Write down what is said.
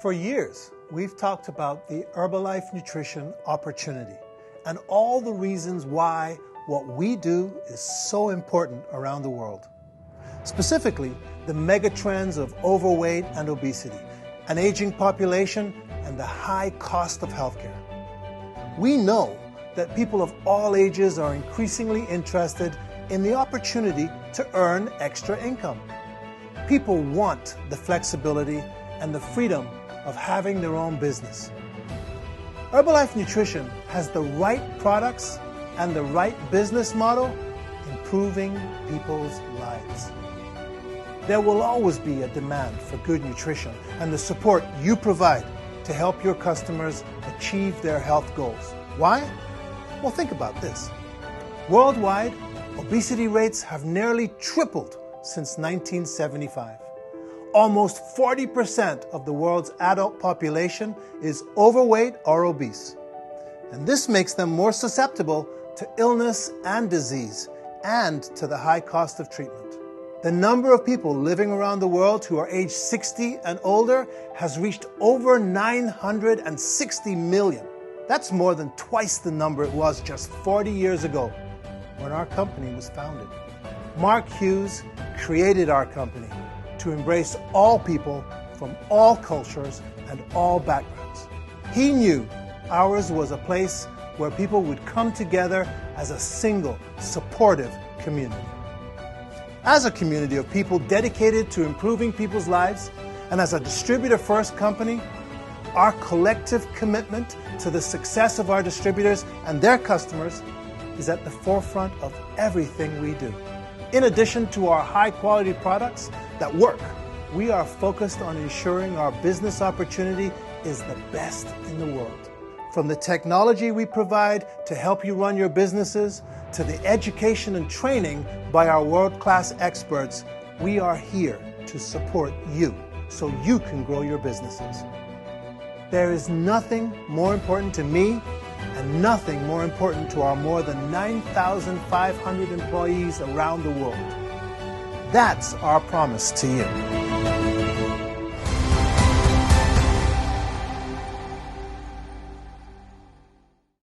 For years, we've talked about the Herbalife Nutrition opportunity and all the reasons why what we do is so important around the world. Specifically, the megatrends of overweight and obesity, an aging population, and the high cost of healthcare. We know that people of all ages are increasingly interested in the opportunity to earn extra income. People want the flexibility and the freedom of having their own business. Herbalife Nutrition has the right products and the right business model, improving people's lives. There will always be a demand for good nutrition and the support you provide to help your customers achieve their health goals. Why? Well, think about this. Worldwide, obesity rates have nearly tripled since 1975. Almost 40% of the world's adult population is overweight or obese. And this makes them more susceptible to illness and disease and to the high cost of treatment. The number of people living around the world who are age 60 and older has reached over 960 million. That's more than twice the number it was just 40 years ago when our company was founded. Mark Hughes created our company to embrace all people from all cultures and all backgrounds. He knew ours was a place where people would come together as a single, supportive community. As a community of people dedicated to improving people's lives, and as a distributor-first company, our collective commitment to the success of our distributors and their customers is at the forefront of everything we do. In addition to our high-quality products that work, we are focused on ensuring our business opportunity is the best in the world. From the technology we provide to help you run your businesses, to the education and training by our world-class experts, we are here to support you so you can grow your businesses. There is nothing more important to me and nothing more important to our more than 9,500 employees around the world. That's our promise to you.